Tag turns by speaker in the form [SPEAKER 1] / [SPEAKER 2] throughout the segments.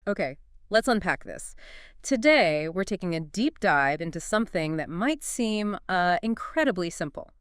[SPEAKER 1] Okay, let's unpack this. Today, we're taking a deep dive into something that might seem incredibly simple.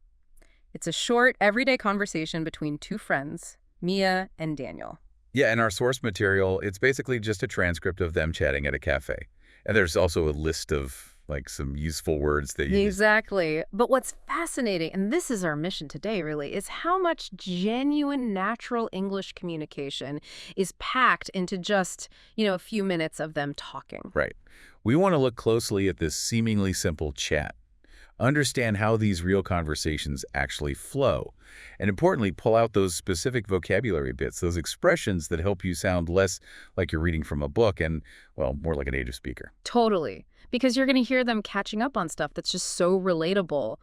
[SPEAKER 1] It's a short, everyday conversation between two friends, Mia and Daniel.
[SPEAKER 2] Yeah, and our source material, it's basically just a transcript of them chatting at a cafe. And there's also a list of, like, some useful words that you use.
[SPEAKER 1] Exactly. But what's fascinating, and this is our mission today really, is how much genuine natural English communication is packed into just, a few minutes of them talking.
[SPEAKER 2] Right. We want to look closely at this seemingly simple chat, understand how these real conversations actually flow, and importantly, pull out those specific vocabulary bits, those expressions that help you sound less like you're reading from a book and, well, more like a native speaker.
[SPEAKER 1] Totally. Because you're going to hear them catching up on stuff that's just so relatable.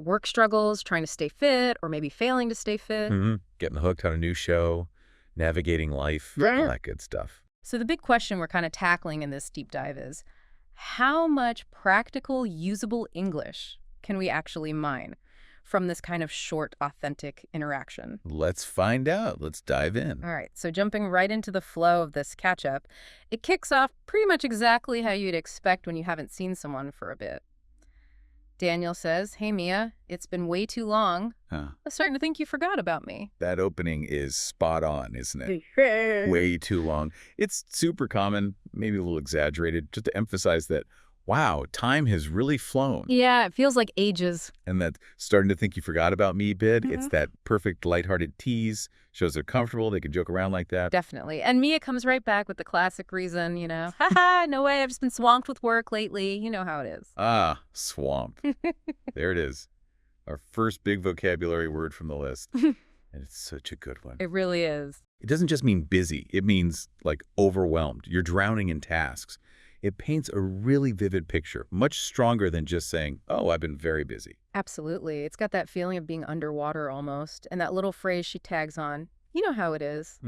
[SPEAKER 1] Work struggles, trying to stay fit, or maybe failing to stay fit.
[SPEAKER 2] Getting hooked on a new show, navigating life, all that good stuff.
[SPEAKER 1] So the big question we're kind of tackling in this deep dive is, how much practical, usable English can we actually mine from this kind of short, authentic interaction?
[SPEAKER 2] Let's find out. Let's dive in.
[SPEAKER 1] All right, so jumping right into the flow of this catch-up, it kicks off pretty much exactly how you'd expect when you haven't seen someone for a bit. Daniel says, "Hey, Mia, it's been way too long. I'm starting to think you forgot about me."
[SPEAKER 2] That opening is spot on, isn't it? Way too long. It's super common, maybe a little exaggerated, just to emphasize that, wow, time has really flown.
[SPEAKER 1] Yeah, it feels like ages.
[SPEAKER 2] And that starting to think you forgot about me bit, it's that perfect lighthearted tease, shows they're comfortable, they can joke around like that.
[SPEAKER 1] Definitely. And Mia comes right back with the classic reason, haha, no way, I've just been swamped with work lately. You know how it is.
[SPEAKER 2] Ah, swamp. There it is. Our first big vocabulary word from the list. And it's such a good one.
[SPEAKER 1] It really is.
[SPEAKER 2] It doesn't just mean busy. It means, like, overwhelmed. You're drowning in tasks. It paints a really vivid picture, much stronger than just saying, oh, I've been very busy.
[SPEAKER 1] Absolutely. It's got that feeling of being underwater almost. And that little phrase she tags on, you know how it is.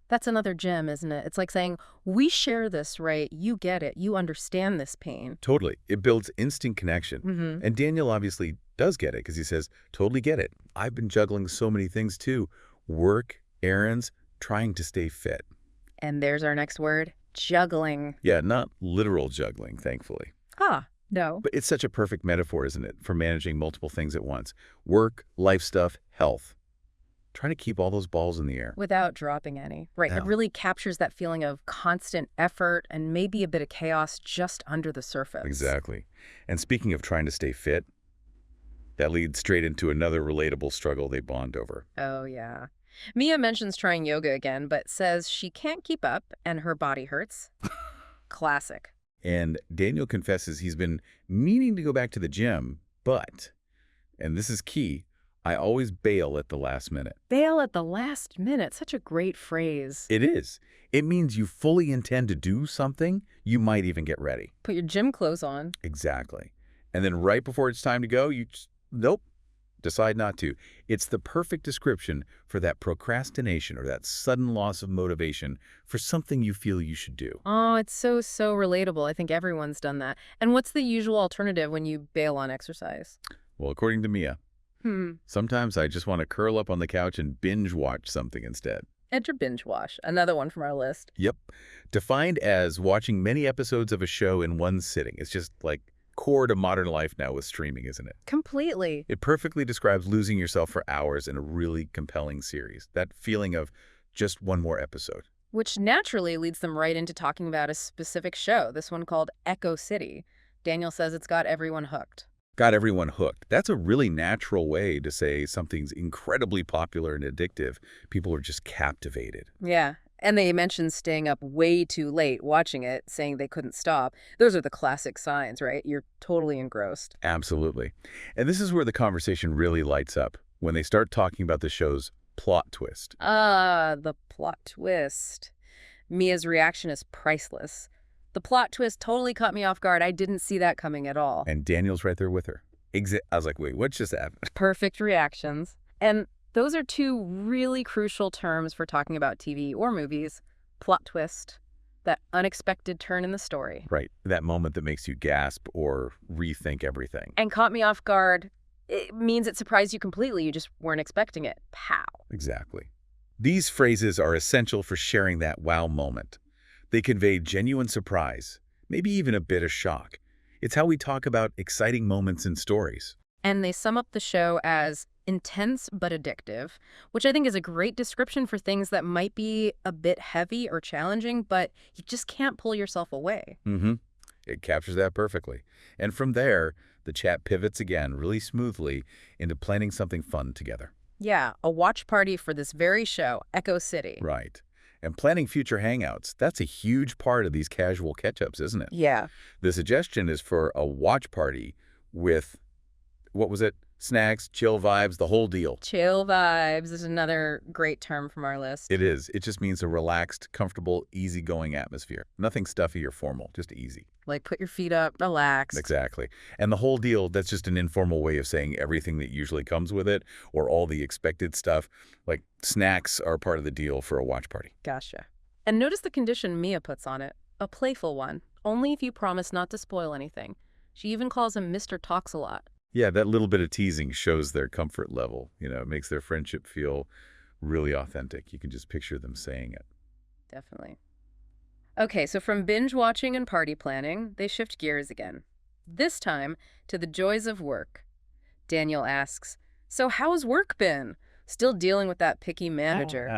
[SPEAKER 1] That's another gem, isn't it? It's like saying, we share this, right? You get it. You understand this pain.
[SPEAKER 2] Totally. It builds instant connection. And Daniel obviously does get it because he says, totally get it. I've been juggling so many things too. Work, errands, trying to stay fit.
[SPEAKER 1] And there's our next word, juggling.
[SPEAKER 2] Yeah, not literal juggling, thankfully.
[SPEAKER 1] No.
[SPEAKER 2] But it's such a perfect metaphor, isn't it, for managing multiple things at once. Work, life stuff, health. Trying to keep all those balls in the air.
[SPEAKER 1] Without dropping any. Right.
[SPEAKER 2] No.
[SPEAKER 1] It really captures that feeling of constant effort and maybe a bit of chaos just under the surface.
[SPEAKER 2] Exactly. And speaking of trying to stay fit, that leads straight into another relatable struggle they bond over.
[SPEAKER 1] Oh, yeah. Mia mentions trying yoga again, but says she can't keep up and her body hurts. Classic.
[SPEAKER 2] And Daniel confesses he's been meaning to go back to the gym, but, and this is key, I always bail at the last minute.
[SPEAKER 1] Bail at the last minute. Such a great phrase.
[SPEAKER 2] It is. It means you fully intend to do something. You might even get ready.
[SPEAKER 1] Put your gym clothes on.
[SPEAKER 2] Exactly. And then right before it's time to go, you just, nope, decide not to. It's the perfect description for that procrastination or that sudden loss of motivation for something you feel you should do.
[SPEAKER 1] Oh, it's so relatable. I think everyone's done that. And what's the usual alternative when you bail on exercise?
[SPEAKER 2] Well, according to Mia, sometimes I just want to curl up on the couch and binge watch something instead.
[SPEAKER 1] Enter binge watch, another one from our list.
[SPEAKER 2] Yep. Defined as watching many episodes of a show in one sitting. It's just like core to modern life now with streaming, isn't it?
[SPEAKER 1] Completely.
[SPEAKER 2] It perfectly describes losing yourself for hours in a really compelling series. That feeling of just one more episode.
[SPEAKER 1] Which naturally leads them right into talking about a specific show, this one called Echo City. Daniel says it's got everyone hooked.
[SPEAKER 2] Got everyone hooked. That's a really natural way to say something's incredibly popular and addictive. People are just captivated.
[SPEAKER 1] Yeah. And they mentioned staying up way too late watching it, saying they couldn't stop. Those are the classic signs, right? You're totally engrossed.
[SPEAKER 2] Absolutely. And this is where the conversation really lights up, when they start talking about the show's plot twist.
[SPEAKER 1] The plot twist. Mia's reaction is priceless. The plot twist totally caught me off guard. I didn't see that coming at all.
[SPEAKER 2] And Daniel's right there with her. I was like, wait, what just happened?
[SPEAKER 1] Perfect reactions. And those are two really crucial terms for talking about TV or movies. Plot twist, that unexpected turn in the story.
[SPEAKER 2] Right. That moment that makes you gasp or rethink everything.
[SPEAKER 1] And caught me off guard. It means it surprised you completely. You just weren't expecting it. Pow.
[SPEAKER 2] Exactly. These phrases are essential for sharing that wow moment. They convey genuine surprise, maybe even a bit of shock. It's how we talk about exciting moments in stories.
[SPEAKER 1] And they sum up the show as intense but addictive, which I think is a great description for things that might be a bit heavy or challenging, but you just can't pull yourself away.
[SPEAKER 2] Mm-hmm. It captures that perfectly. And from there, the chat pivots again really smoothly into planning something fun together.
[SPEAKER 1] Yeah, a watch party for this very show, Echo City.
[SPEAKER 2] Right. And planning future hangouts, that's a huge part of these casual catch-ups, isn't it?
[SPEAKER 1] Yeah.
[SPEAKER 2] The suggestion is for a watch party with, what was it? Snacks, chill vibes, the whole deal.
[SPEAKER 1] Chill vibes is another great term from our list.
[SPEAKER 2] It is. It just means a relaxed, comfortable, easygoing atmosphere. Nothing stuffy or formal, just easy.
[SPEAKER 1] Like put your feet up, relax.
[SPEAKER 2] Exactly. And the whole deal, that's just an informal way of saying everything that usually comes with it, or all the expected stuff. Like snacks are part of the deal for a watch party.
[SPEAKER 1] Gotcha. And notice the condition Mia puts on it. A playful one. Only if you promise not to spoil anything. She even calls him Mr. Talks-a-Lot.
[SPEAKER 2] Yeah, that little bit of teasing shows their comfort level. It makes their friendship feel really authentic. You can just picture them saying it.
[SPEAKER 1] Definitely. Okay, so from binge watching and party planning, they shift gears again. This time to the joys of work. Daniel asks, so how's work been? Still dealing with that picky manager.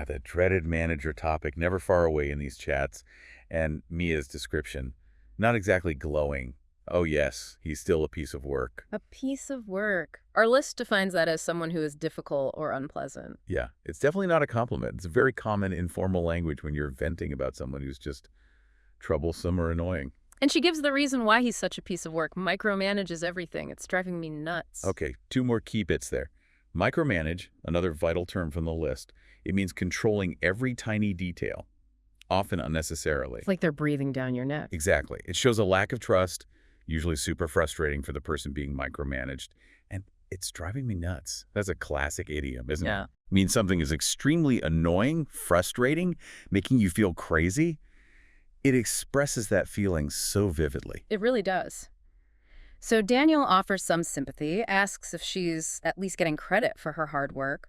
[SPEAKER 2] The dreaded manager topic, never far away in these chats. And Mia's description, not exactly glowing. Oh yes, he's still a piece of work.
[SPEAKER 1] A piece of work. Our list defines that as someone who is difficult or unpleasant.
[SPEAKER 2] Yeah, it's definitely not a compliment. It's a very common informal language when you're venting about someone who's just troublesome or annoying.
[SPEAKER 1] And she gives the reason why he's such a piece of work. Micromanages everything. It's driving me nuts.
[SPEAKER 2] Okay, 2 more key bits there. Micromanage, another vital term from the list. It means controlling every tiny detail, often unnecessarily.
[SPEAKER 1] It's like they're breathing down your neck.
[SPEAKER 2] Exactly. It shows a lack of trust, usually super frustrating for the person being micromanaged. And it's driving me nuts. That's a classic idiom, isn't it? It means something is extremely annoying, frustrating, making you feel crazy. It expresses that feeling so vividly.
[SPEAKER 1] It really does. So Daniel offers some sympathy, asks if she's at least getting credit for her hard work.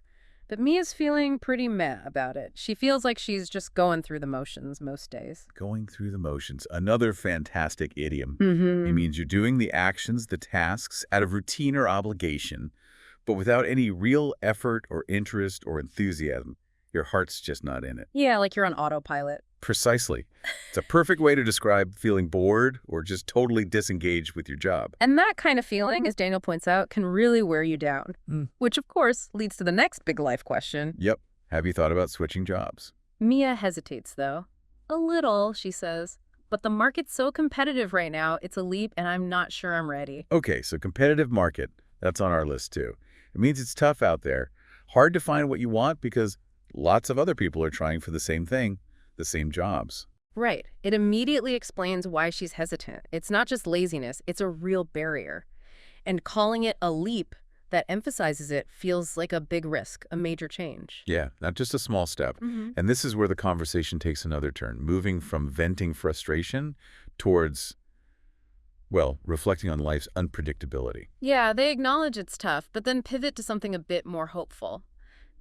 [SPEAKER 1] But Mia's feeling pretty meh about it. She feels like she's just going through the motions most days.
[SPEAKER 2] Going through the motions. Another fantastic idiom.
[SPEAKER 1] Mm-hmm.
[SPEAKER 2] It means you're doing the actions, the tasks, out of routine or obligation, but without any real effort or interest or enthusiasm. Your heart's just not in it.
[SPEAKER 1] Yeah, like you're on autopilot.
[SPEAKER 2] Precisely. It's a perfect way to describe feeling bored or just totally disengaged with your job.
[SPEAKER 1] And that kind of feeling, as Daniel points out, can really wear you down. Which, of course, leads to the next big life question.
[SPEAKER 2] Yep. Have you thought about switching jobs?
[SPEAKER 1] Mia hesitates, though. A little, she says. But the market's so competitive right now, it's a leap, and I'm not sure I'm ready.
[SPEAKER 2] Okay, so competitive market. That's on our list, too. It means it's tough out there. Hard to find what you want because lots of other people are trying for the same thing, the same jobs.
[SPEAKER 1] Right. It immediately explains why she's hesitant. It's not just laziness, it's a real barrier. And calling it a leap that emphasizes it feels like a big risk, a major change.
[SPEAKER 2] Yeah, not just a small step. And this is where the conversation takes another turn, moving from venting frustration towards, well, reflecting on life's unpredictability.
[SPEAKER 1] Yeah, they acknowledge it's tough, but then pivot to something a bit more hopeful.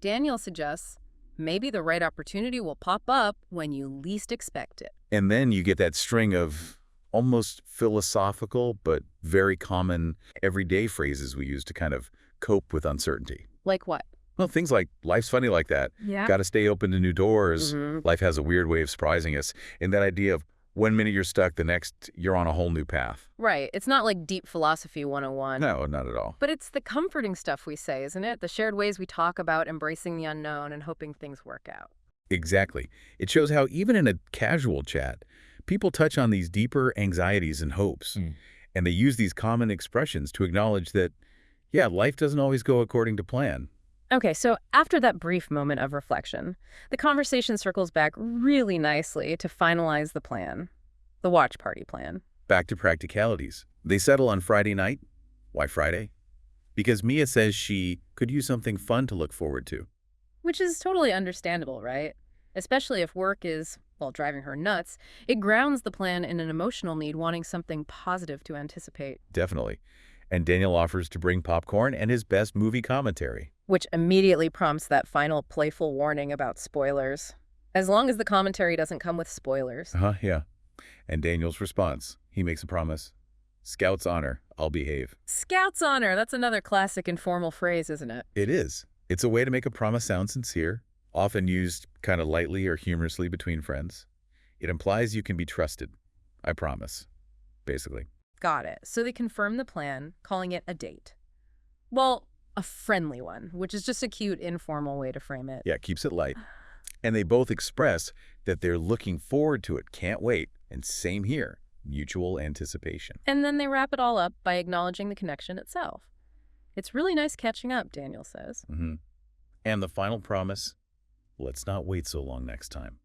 [SPEAKER 1] Daniel suggests maybe the right opportunity will pop up when you least expect it.
[SPEAKER 2] And then you get that string of almost philosophical but very common everyday phrases we use to kind of cope with uncertainty.
[SPEAKER 1] Like what?
[SPEAKER 2] Well, things like, life's funny like that.
[SPEAKER 1] Yeah.
[SPEAKER 2] Got to stay open to new doors. Life has a weird way of surprising us. And that idea of one minute you're stuck, the next you're on a whole new path.
[SPEAKER 1] Right. It's not like deep philosophy 101.
[SPEAKER 2] No, not at all.
[SPEAKER 1] But it's the comforting stuff we say, isn't it? The shared ways we talk about embracing the unknown and hoping things work out.
[SPEAKER 2] Exactly. It shows how even in a casual chat, people touch on these deeper anxieties and hopes. And they use these common expressions to acknowledge that, yeah, life doesn't always go according to plan.
[SPEAKER 1] Okay, so after that brief moment of reflection, the conversation circles back really nicely to finalize the plan, the watch party plan.
[SPEAKER 2] Back to practicalities. They settle on Friday night. Why Friday? Because Mia says she could use something fun to look forward to.
[SPEAKER 1] Which is totally understandable, right? Especially if work is, well, driving her nuts. It grounds the plan in an emotional need, wanting something positive to anticipate.
[SPEAKER 2] Definitely. And Daniel offers to bring popcorn and his best movie commentary.
[SPEAKER 1] Which immediately prompts that final playful warning about spoilers. As long as the commentary doesn't come with spoilers.
[SPEAKER 2] Yeah. And Daniel's response, he makes a promise. Scout's honor, I'll behave.
[SPEAKER 1] Scout's honor, that's another classic informal phrase, isn't it?
[SPEAKER 2] It is. It's a way to make a promise sound sincere, often used kind of lightly or humorously between friends. It implies you can be trusted. I promise, basically.
[SPEAKER 1] Got it. So they confirm the plan, calling it a date. Well, a friendly one, which is just a cute, informal way to frame it.
[SPEAKER 2] Yeah, keeps it light. And they both express that they're looking forward to it, can't wait. And same here, mutual anticipation.
[SPEAKER 1] And then they wrap it all up by acknowledging the connection itself. It's really nice catching up, Daniel says.
[SPEAKER 2] And the final promise, let's not wait so long next time.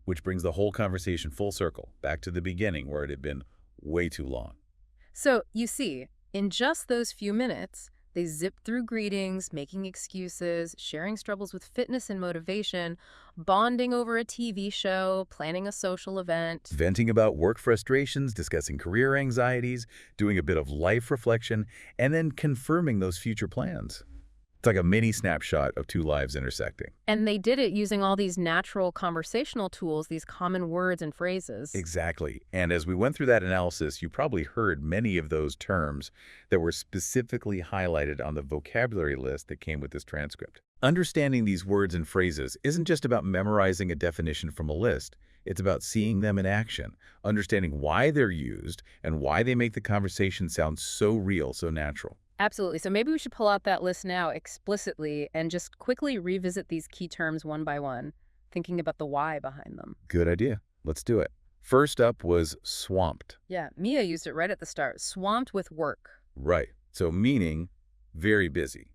[SPEAKER 2] Which brings the whole conversation full circle, back to the beginning where it had been way too long.
[SPEAKER 1] So, you see, in just those few minutes, they zip through greetings, making excuses, sharing struggles with fitness and motivation, bonding over a TV show, planning a social event.
[SPEAKER 2] Venting about work frustrations, discussing career anxieties, doing a bit of life reflection, and then confirming those future plans. It's like a mini snapshot of two lives intersecting.
[SPEAKER 1] And they did it using all these natural conversational tools, these common words and phrases.
[SPEAKER 2] Exactly. And as we went through that analysis, you probably heard many of those terms that were specifically highlighted on the vocabulary list that came with this transcript. Understanding these words and phrases isn't just about memorizing a definition from a list. It's about seeing them in action, understanding why they're used and why they make the conversation sound so real, so natural.
[SPEAKER 1] Absolutely. So maybe we should pull out that list now explicitly and just quickly revisit these key terms one by one, thinking about the why behind them.
[SPEAKER 2] Good idea. Let's do it. First up was swamped.
[SPEAKER 1] Yeah, Mia used it right at the start. Swamped with work.
[SPEAKER 2] Right. So meaning very busy,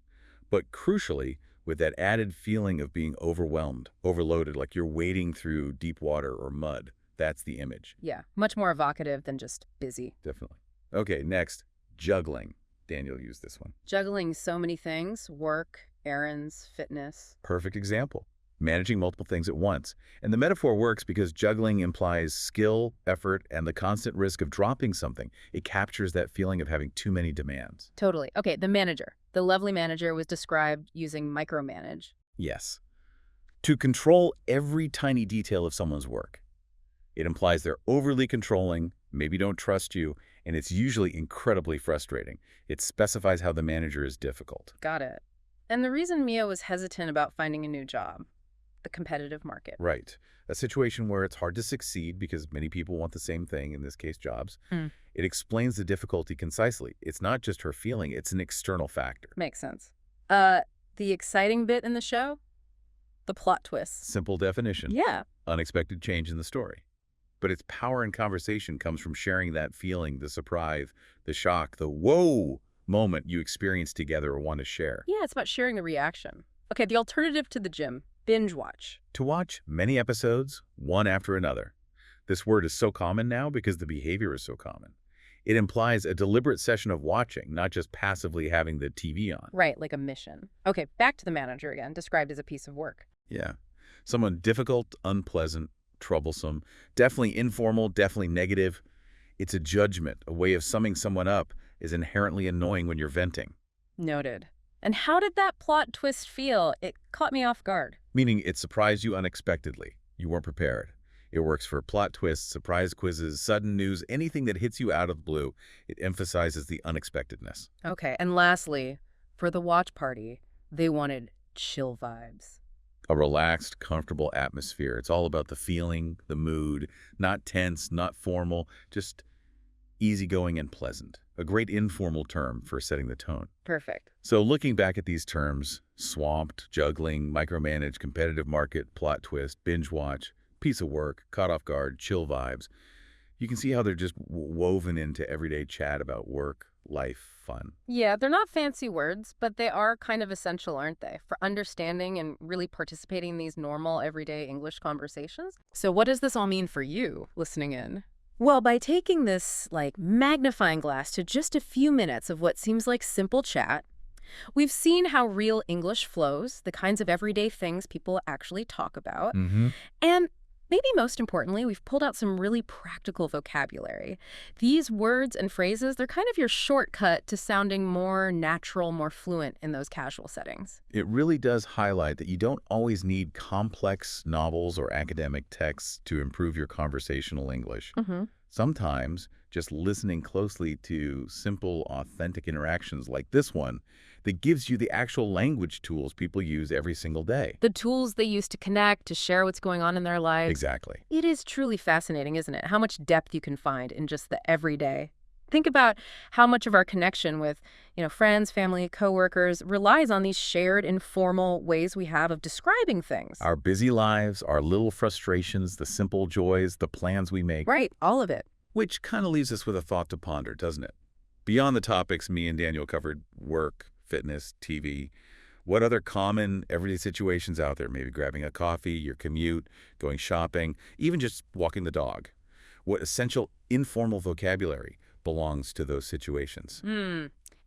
[SPEAKER 2] but crucially with that added feeling of being overwhelmed, overloaded, like you're wading through deep water or mud. That's the image.
[SPEAKER 1] Yeah, much more evocative than just busy.
[SPEAKER 2] Definitely. Okay, next, juggling. Daniel used this one.
[SPEAKER 1] Juggling so many things, work, errands, fitness.
[SPEAKER 2] Perfect example. Managing multiple things at once. And the metaphor works because juggling implies skill, effort, and the constant risk of dropping something. It captures that feeling of having too many demands.
[SPEAKER 1] Totally. Okay, the manager. The lovely manager was described using micromanage.
[SPEAKER 2] Yes. To control every tiny detail of someone's work. It implies they're overly controlling, maybe don't trust you, and it's usually incredibly frustrating. It specifies how the manager is difficult.
[SPEAKER 1] Got it. And the reason Mia was hesitant about finding a new job, the competitive market.
[SPEAKER 2] Right. A situation where it's hard to succeed because many people want the same thing, in this case, jobs. It explains the difficulty concisely. It's not just her feeling, it's an external factor.
[SPEAKER 1] Makes sense. The exciting bit in the show? The plot twist.
[SPEAKER 2] Simple definition.
[SPEAKER 1] Yeah.
[SPEAKER 2] Unexpected change in the story. But its power in conversation comes from sharing that feeling, the surprise, the shock, the whoa moment you experience together or want to share.
[SPEAKER 1] Yeah, it's about sharing the reaction. Okay, the alternative to the gym, binge watch.
[SPEAKER 2] To watch many episodes, one after another. This word is so common now because the behavior is so common. It implies a deliberate session of watching, not just passively having the TV on.
[SPEAKER 1] Right, like a mission. Okay, back to the manager again, described as a piece of work.
[SPEAKER 2] Yeah. Someone difficult, unpleasant, troublesome, definitely informal, definitely negative. It's a judgment. A way of summing someone up is inherently annoying when you're venting.
[SPEAKER 1] Noted. And how did that plot twist feel? It caught me off guard.
[SPEAKER 2] Meaning it surprised you unexpectedly. You weren't prepared. It works for plot twists, surprise quizzes, sudden news, anything that hits you out of the blue. It emphasizes the unexpectedness.
[SPEAKER 1] Okay, and lastly, for the watch party, they wanted chill vibes.
[SPEAKER 2] A relaxed, comfortable atmosphere. It's all about the feeling, the mood, not tense, not formal, just easygoing and pleasant. A great informal term for setting the tone.
[SPEAKER 1] Perfect.
[SPEAKER 2] So looking back at these terms, swamped, juggling, micromanage, competitive market, plot twist, binge watch, piece of work, caught off guard, chill vibes, you can see how they're just woven into everyday chat about work, life, fun.
[SPEAKER 1] Yeah, they're not fancy words, but they are kind of essential, aren't they, for understanding and really participating in these normal, everyday English conversations? So what does this all mean for you, listening in? Well, by taking this, magnifying glass to just a few minutes of what seems like simple chat, we've seen how real English flows, the kinds of everyday things people actually talk about, and Maybe most importantly, we've pulled out some really practical vocabulary. These words and phrases, they're kind of your shortcut to sounding more natural, more fluent in those casual settings.
[SPEAKER 2] It really does highlight that you don't always need complex novels or academic texts to improve your conversational English.
[SPEAKER 1] Hmm.
[SPEAKER 2] Sometimes just listening closely to simple, authentic interactions like this one that gives you the actual language tools people use every single day.
[SPEAKER 1] The tools they use to connect, to share what's going on in their lives.
[SPEAKER 2] Exactly.
[SPEAKER 1] It is truly fascinating, isn't it? How much depth you can find in just the everyday. Think about how much of our connection with, friends, family, coworkers relies on these shared informal ways we have of describing things.
[SPEAKER 2] Our busy lives, our little frustrations, the simple joys, the plans we make,
[SPEAKER 1] Right, all of it.
[SPEAKER 2] which kind of leaves us with a thought to ponder, doesn't it? Beyond the topics me and Daniel covered, work, fitness, TV, what other common everyday situations out there? Maybe grabbing a coffee, your commute, going shopping, even just walking the dog. What essential informal vocabulary belongs to those situations?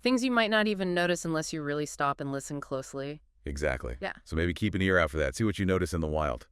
[SPEAKER 1] Things you might not even notice unless you really stop and listen closely.
[SPEAKER 2] Exactly.
[SPEAKER 1] Yeah.
[SPEAKER 2] So maybe keep an ear out for that. See what you notice in the wild.